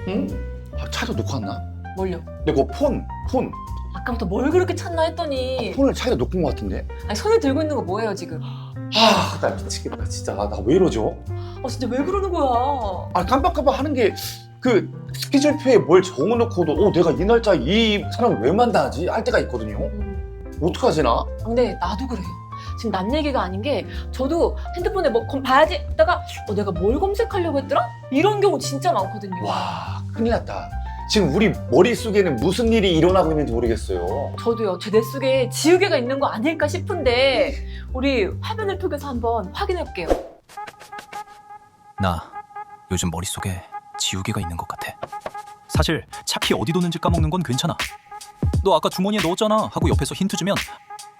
응? 아, 차에다 놓고 왔나? 뭘요? 근데 그거 폰. 아까부터 뭘 그렇게 찾나 했더니 폰을 차에다 놓고 온 것 같은데? 아니 손에 들고 있는 거 뭐예요 지금? 나 미치겠다 진짜. 나 왜 이러죠? 진짜 왜 그러는 거야? 아, 깜빡깜빡 하는 게 그 스케줄표에 뭘 적어놓고도 내가 이 날짜에 이 사람을 왜 만나지? 할 때가 있거든요. 어떡하지 나? 근데 나도 그래요. 지금 남 얘기가 아닌 게 저도 핸드폰에 뭐 봐야지 했다가 내가 뭘 검색하려고 했더라? 이런 경우 진짜 많거든요. 와, 큰일 났다. 지금 우리 머릿속에는 무슨 일이 일어나고 있는지 모르겠어요. 저도요. 제 뇌 속에 지우개가 있는 거 아닐까 싶은데 우리 화면을 통해서 한번 확인해 볼게요. 나 요즘 머릿속에 지우개가 있는 것 같아. 사실 차키 어디 뒀는지 까먹는 건 괜찮아. 너 아까 주머니에 넣었잖아 하고 옆에서 힌트 주면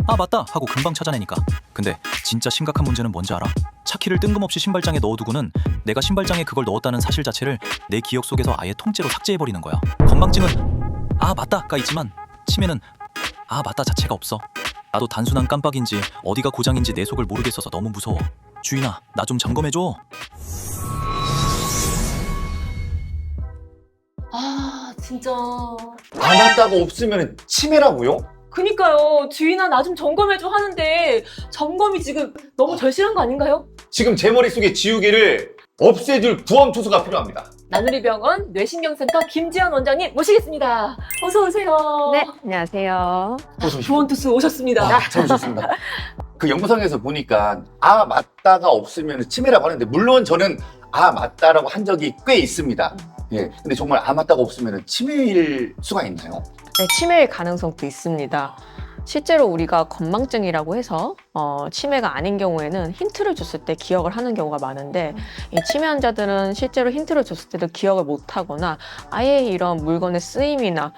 아 맞다 하고 금방 찾아내니까. 근데 진짜 심각한 문제는 뭔지 알아? 차키를 뜬금없이 신발장에 넣어두고는 내가 신발장에 그걸 넣었다는 사실 자체를 내 기억 속에서 아예 통째로 삭제해버리는 거야. 건망증은 아 맞다가 있지만 치매는 아 맞다 자체가 없어. 나도 단순한 깜빡인지 어디가 고장인지 내 속을 모르겠어서 너무 무서워. 주인아 나 좀 점검해줘. 진짜. 안 왔다가 없으면 치매라고요? 그니까요. 주인아 나 좀 점검해줘 하는데 점검이 지금 너무 절실한 거 아닌가요? 지금 제 머릿속에 지우개를 없애줄 구원투수가 필요합니다. 나누리병원 뇌신경센터 김지연 원장님 모시겠습니다. 어서 오세요. 네, 안녕하세요. 어서 오십시오. 조원투수 오셨습니다. 잘 오셨습니다. 그 영상에서 보니까 아 맞다가 없으면 치매라고 하는데 물론 저는 아 맞다라고 한 적이 꽤 있습니다. 예, 근데 정말 아 맞다가 없으면 치매일 수가 있나요? 네, 치매의 가능성도 있습니다. 실제로 우리가 건망증이라고 해서 치매가 아닌 경우에는 힌트를 줬을 때 기억을 하는 경우가 많은데 이 치매 환자들은 실제로 힌트를 줬을 때도 기억을 못하거나 아예 이런 물건의 쓰임이나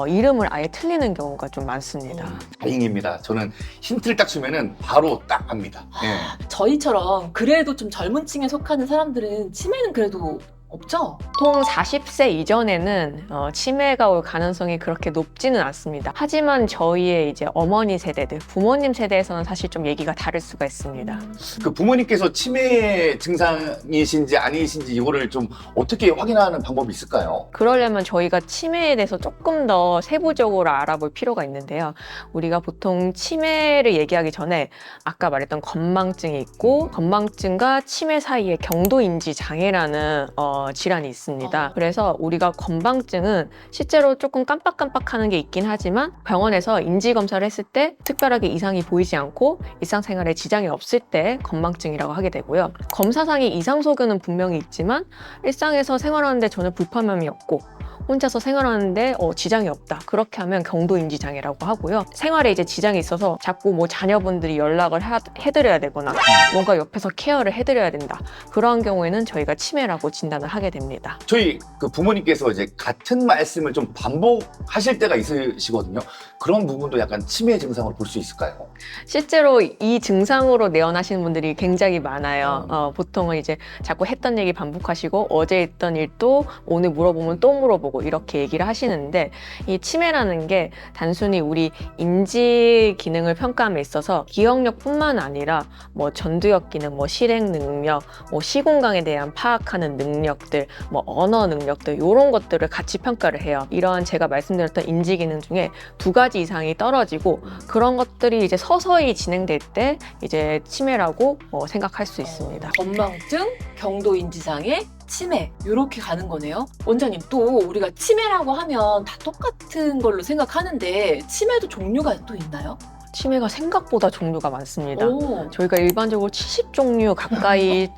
이름을 아예 틀리는 경우가 좀 많습니다. 다행입니다. 저는 힌트를 딱 주면은 바로 딱 압니다. 예. 저희처럼 그래도 좀 젊은 층에 속하는 사람들은 치매는 그래도 없죠? 보통 40세 이전에는 치매가 올 가능성이 그렇게 높지는 않습니다. 하지만 저희의 이제 어머니 세대들, 부모님 세대에서는 사실 좀 얘기가 다를 수가 있습니다. 그 부모님께서 치매 증상이신지 아니신지 이거를 좀 어떻게 확인하는 방법이 있을까요? 그러려면 저희가 치매에 대해서 조금 더 세부적으로 알아볼 필요가 있는데요. 우리가 보통 치매를 얘기하기 전에 아까 말했던 건망증이 있고 건망증과 치매 사이에 경도인지 장애라는 질환이 있습니다. 그래서 우리가 건망증은 실제로 조금 깜빡깜빡하는 게 있긴 하지만 병원에서 인지검사를 했을 때 특별하게 이상이 보이지 않고 일상생활에 지장이 없을 때 건망증이라고 하게 되고요. 검사상의 이상 소견은 분명히 있지만 일상에서 생활하는데 전혀 불편함이 없고 혼자서 생활하는데 지장이 없다. 그렇게 하면 경도인지 장애라고 하고요. 생활에 이제 지장이 있어서 자꾸 뭐 자녀분들이 연락을 해드려야 되거나 뭔가 옆에서 케어를 해드려야 된다. 그러한 경우에는 저희가 치매라고 진단을 하게 됩니다. 저희 그 부모님께서 이제 같은 말씀을 좀 반복하실 때가 있으시거든요. 그런 부분도 약간 치매 증상으로 볼 수 있을까요? 실제로 이 증상으로 내원하시는 분들이 굉장히 많아요. 보통은 이제 자꾸 했던 얘기 반복하시고 어제 했던 일도 오늘 물어보면 또 물어보고 이렇게 얘기를 하시는데 이 치매라는 게 단순히 우리 인지 기능을 평가함에 있어서 기억력뿐만 아니라 뭐 전두엽 기능, 뭐 실행 능력, 뭐 시공간에 대한 파악하는 능력들, 뭐 언어 능력들 이런 것들을 같이 평가를 해요. 이런 제가 말씀드렸던 인지 기능 중에 2가지 이상이 떨어지고 그런 것들이 이제 서서히 진행될 때 이제 치매라고 생각할 수 있습니다. 건망증, 경도인지장애, 치매 이렇게 가는 거네요. 원장님 또 우리가 치매라고 하면 다 똑같은 걸로 생각하는데 치매도 종류가 또 있나요? 치매가 생각보다 종류가 많습니다. 오. 저희가 일반적으로 70종류 가까이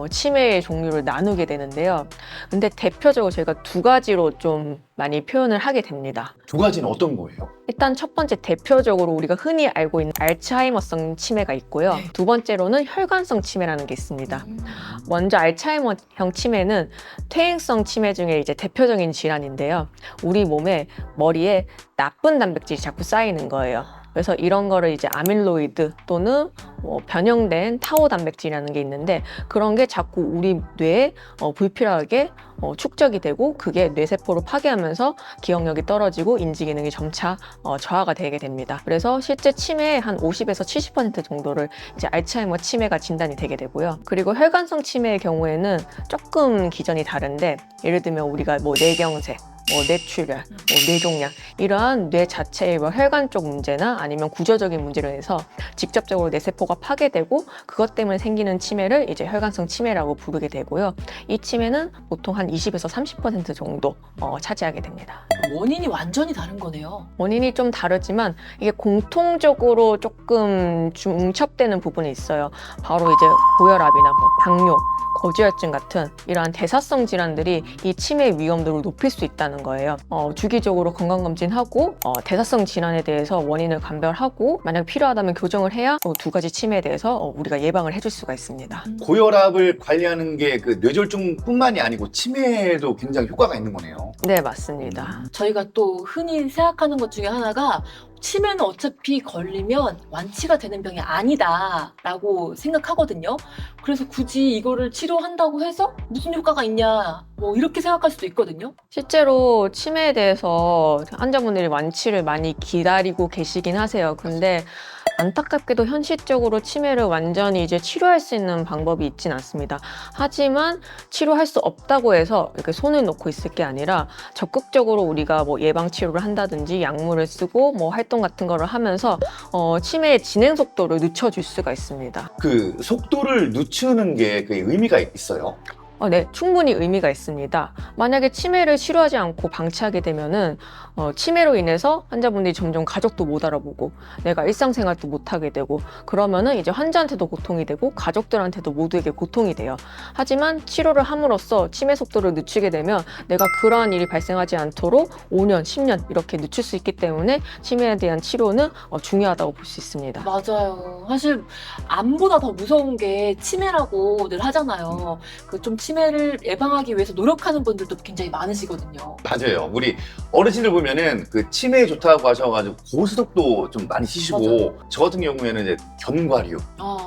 치매의 종류를 나누게 되는데요. 근데 대표적으로 저희가 2가지로 좀 많이 표현을 하게 됩니다. 2가지는 어떤 거예요? 일단 첫 번째 대표적으로 우리가 흔히 알고 있는 알츠하이머성 치매가 있고요. 네. 2번째로는 혈관성 치매라는 게 있습니다. 먼저 알츠하이머형 치매는 퇴행성 치매 중에 이제 대표적인 질환인데요. 우리 몸에 머리에 나쁜 단백질이 자꾸 쌓이는 거예요. 그래서 이런 거를 이제 아밀로이드 또는 변형된 타우 단백질이라는 게 있는데 그런 게 자꾸 우리 뇌에 불필요하게 축적이 되고 그게 뇌세포를 파괴하면서 기억력이 떨어지고 인지 기능이 점차 저하가 되게 됩니다. 그래서 실제 치매의 한 50에서 70% 정도를 이제 알츠하이머 치매가 진단이 되게 되고요. 그리고 혈관성 치매의 경우에는 조금 기전이 다른데 예를 들면 우리가 뭐 뇌경색, 뇌출혈, 뇌종양 이러한 뇌 자체의 혈관 쪽 문제나 아니면 구조적인 문제로 인해서 직접적으로 뇌세포가 파괴되고 그것 때문에 생기는 치매를 이제 혈관성 치매라고 부르게 되고요. 이 치매는 보통 한 20에서 30% 정도 차지하게 됩니다. 원인이 완전히 다른 거네요. 원인이 좀 다르지만 이게 공통적으로 조금 중첩되는 부분이 있어요. 바로 이제 고혈압이나 당뇨, 거지혈증 같은 이러한 대사성 질환들이 이 치매의 위험도를 높일 수 있다는 거예요. 주기적으로 건강검진하고 대사성 질환에 대해서 원인을 감별하고 만약 필요하다면 교정을 해야 두 가지 치매에 대해서 우리가 예방을 해줄 수가 있습니다. 고혈압을 관리하는 게 그 뇌졸중뿐만이 아니고 치매에도 굉장히 효과가 있는 거네요. 네, 맞습니다. 저희가 또 흔히 생각하는 것 중에 하나가 치매는 어차피 걸리면 완치가 되는 병이 아니다라고 생각하거든요. 그래서 굳이 이거를 치료한다고 해서 무슨 효과가 있냐 뭐 이렇게 생각할 수도 있거든요. 실제로 치매에 대해서 환자분들이 완치를 많이 기다리고 계시긴 하세요. 근데 안타깝게도 현실적으로 치매를 완전히 이제 치료할 수 있는 방법이 있진 않습니다. 하지만 치료할 수 없다고 해서 이렇게 손을 놓고 있을 게 아니라 적극적으로 우리가 뭐 예방 치료를 한다든지 약물을 쓰고 뭐 활동 같은 거를 하면서 치매의 진행 속도를 늦춰줄 수가 있습니다. 그 속도를 늦추는 게 그 의미가 있어요. 네, 충분히 의미가 있습니다. 만약에 치매를 치료하지 않고 방치하게 되면은 치매로 인해서 환자분들이 점점 가족도 못 알아보고 내가 일상생활도 못 하게 되고 그러면은 이제 환자한테도 고통이 되고 가족들한테도 모두에게 고통이 돼요. 하지만 치료를 함으로써 치매 속도를 늦추게 되면 내가 그러한 일이 발생하지 않도록 5년, 10년 이렇게 늦출 수 있기 때문에 치매에 대한 치료는 중요하다고 볼 수 있습니다. 맞아요. 사실 암보다 더 무서운 게 치매라고 늘 하잖아요. 그 좀 치매를 예방하기 위해서 노력하는 분들도 굉장히 많으시거든요. 맞아요. 우리 어르신들 보면은 그 치매에 좋다고 하셔가지고 고스톱도 좀 많이 치시고 맞아요. 저 같은 경우에는 이제 견과류,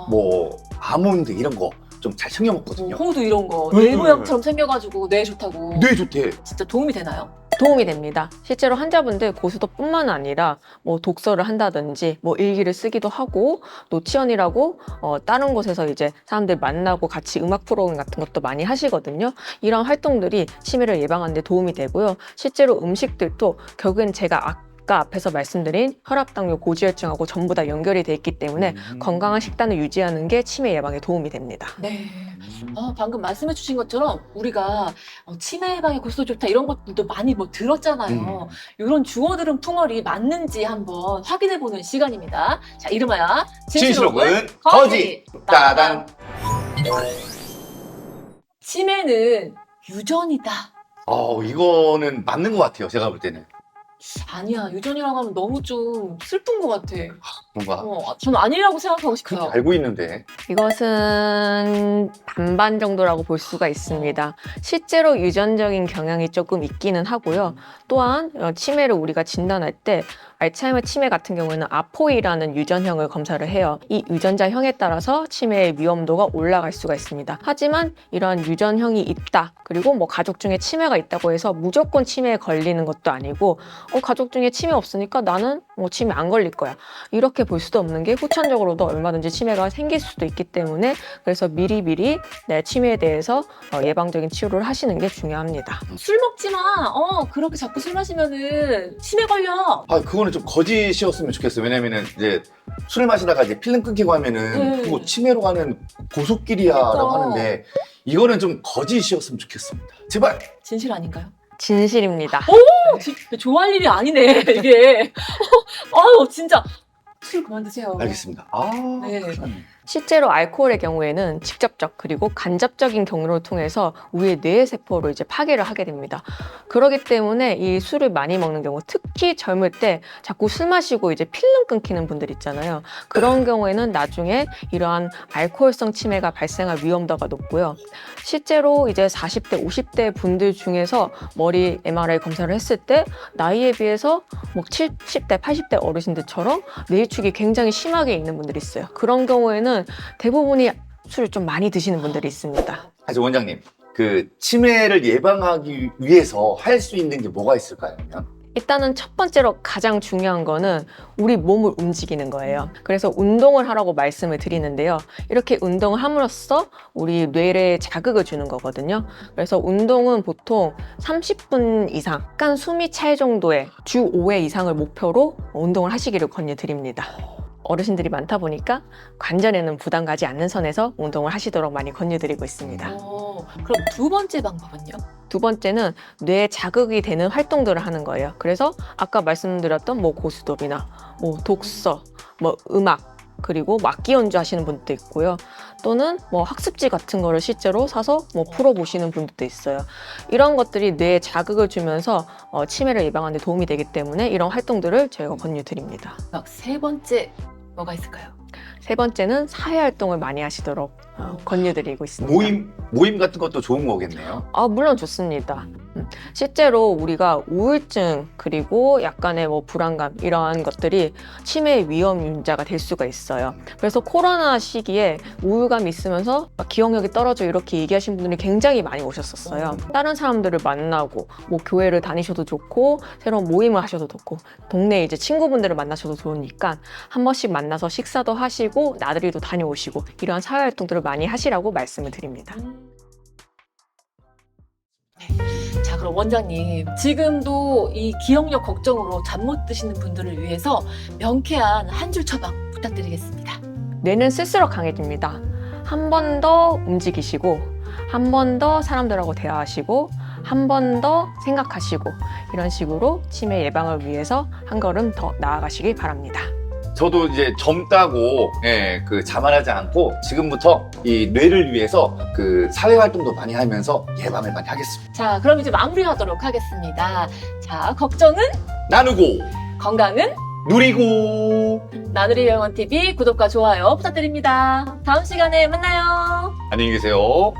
뭐 아몬드 이런 거 좀 잘 챙겨 먹거든요. 호두 이런 거 뇌 모양처럼 생겨가지고 뇌에 좋다고. 뇌 좋대. 진짜 도움이 되나요? 도움이 됩니다. 실제로 환자분들 고스톱뿐만 아니라 뭐 독서를 한다든지 뭐 일기를 쓰기도 하고 노치언이라고 다른 곳에서 이제 사람들 만나고 같이 음악 프로그램 같은 것도 많이 하시거든요. 이런 활동들이 치매를 예방하는 데 도움이 되고요. 실제로 음식들도 결국엔 제가 아까 앞에서 말씀드린 혈압, 당뇨, 고지혈증하고 전부 다 연결이 돼 있기 때문에 건강한 식단을 유지하는 게 치매 예방에 도움이 됩니다. 네. 방금 말씀해 주신 것처럼 우리가 치매 예방에 고스톱 좋다 이런 것들도 많이 뭐 들었잖아요. 이런 주어들은 풍월이 맞는지 한번 확인해보는 시간입니다. 자, 이름하여 진실록은 거짓. 따단. 치매는 유전이다. 이거는 맞는 것 같아요. 제가 볼 때는. 아니야, 유전이라고 하면 너무 좀 슬픈 것 같아. 뭔가 저는 아니라고 생각하고 그렇게 싶어요. 알고 있는데. 이것은 반반 정도라고 볼 수가 있습니다. 실제로 유전적인 경향이 조금 있기는 하고요. 또한 치매를 우리가 진단할 때 알츠하이머 치매 같은 경우에는 아포이라는 유전형을 검사를 해요. 이 유전자형에 따라서 치매의 위험도가 올라갈 수가 있습니다. 하지만 이러한 유전형이 있다, 그리고 뭐 가족 중에 치매가 있다고 해서 무조건 치매에 걸리는 것도 아니고 가족 중에 치매 없으니까 나는 뭐 치매 안 걸릴 거야, 이렇게 볼 수도 없는 게 후천적으로도 얼마든지 치매가 생길 수도 있기 때문에 그래서 미리미리 내 치매에 대해서 예방적인 치료를 하시는 게 중요합니다. 술 먹지 마. 그렇게 자꾸 술 마시면은 치매 걸려. 그거는 좀 거짓이었으면 좋겠어요. 왜냐면은 이제 술 마시다가 이제 필름 끊기고 하면은 그거 치매로 가는 고속길이야라고 그러니까. 하는데 이거는 좀 거짓이었으면 좋겠습니다. 제발. 진실 아닌가요? 진실입니다. 좋아할 일이 아니네, 이게. 진짜. 술 그만 드세요. 알겠습니다. 네. 큰일 났네. 실제로 알코올의 경우에는 직접적 그리고 간접적인 경로를 통해서 우리의 뇌 세포로 이제 파괴를 하게 됩니다. 그렇기 때문에 이 술을 많이 먹는 경우, 특히 젊을 때 자꾸 술 마시고 이제 필름 끊기는 분들 있잖아요. 그런 경우에는 나중에 이러한 알코올성 치매가 발생할 위험도가 높고요. 실제로 이제 40대, 50대 분들 중에서 머리 MRI 검사를 했을 때 나이에 비해서 뭐 70대, 80대 어르신들처럼 뇌위축이 굉장히 심하게 있는 분들이 있어요. 그런 경우에는 대부분이 술을 좀 많이 드시는 분들이 있습니다. 사실 원장님, 그 치매를 예방하기 위해서 할 수 있는 게 뭐가 있을까요? 그러면? 일단은 첫 번째로 가장 중요한 거는 우리 몸을 움직이는 거예요. 그래서 운동을 하라고 말씀을 드리는데요. 이렇게 운동을 함으로써 우리 뇌에 자극을 주는 거거든요. 그래서 운동은 보통 30분 이상, 약간 숨이 찰 정도의 주 5회 이상을 목표로 운동을 하시기를 권유드립니다. 어르신들이 많다 보니까 관절에는 부담 가지 않는 선에서 운동을 하시도록 많이 권유드리고 있습니다. 그럼 두 번째 방법은요? 두 번째는 뇌에 자극이 되는 활동들을 하는 거예요. 그래서 아까 말씀드렸던 뭐 고스톱이나 뭐 독서, 뭐 음악, 그리고 악기 연주하시는 분도 있고요. 또는 뭐 학습지 같은 거를 실제로 사서 뭐 풀어보시는 분들도 있어요. 이런 것들이 뇌에 자극을 주면서 치매를 예방하는 데 도움이 되기 때문에 이런 활동들을 저희가 권유드립니다. 세 번째 뭐가 있을까요? 세 번째는 사회활동을 많이 하시도록 권유드리고 있습니다. 모임 같은 것도 좋은 거겠네요. 물론 좋습니다. 실제로 우리가 우울증 그리고 약간의 뭐 불안감 이러한 것들이 치매의 위험 인자가 될 수가 있어요. 그래서 코로나 시기에 우울감이 있으면서 기억력이 떨어져 이렇게 얘기하신 분들이 굉장히 많이 오셨었어요. 다른 사람들을 만나고 뭐 교회를 다니셔도 좋고 새로운 모임을 하셔도 좋고 동네에 이제 친구분들을 만나셔도 좋으니까 한 번씩 만나서 식사도 하시고 나들이도 다녀오시고 이러한 사회활동들을 많이 하시라고 말씀을 드립니다. 자, 그럼 원장님, 지금도 이 기억력 걱정으로 잠 못 드시는 분들을 위해서 명쾌한 한 줄 처방 부탁드리겠습니다. 뇌는 쓸수록 강해집니다. 한 번 더 움직이시고 한 번 더 사람들하고 대화하시고 한 번 더 생각하시고 이런 식으로 치매 예방을 위해서 한 걸음 더 나아가시길 바랍니다. 저도 이제 젊다고 자만하지 않고 지금부터 이 뇌를 위해서 그 사회 활동도 많이 하면서 예방을 많이 하겠습니다. 자, 그럼 이제 마무리하도록 하겠습니다. 자, 걱정은 나누고 건강은 누리고 나누리 병원 TV 구독과 좋아요 부탁드립니다. 다음 시간에 만나요. 안녕히 계세요.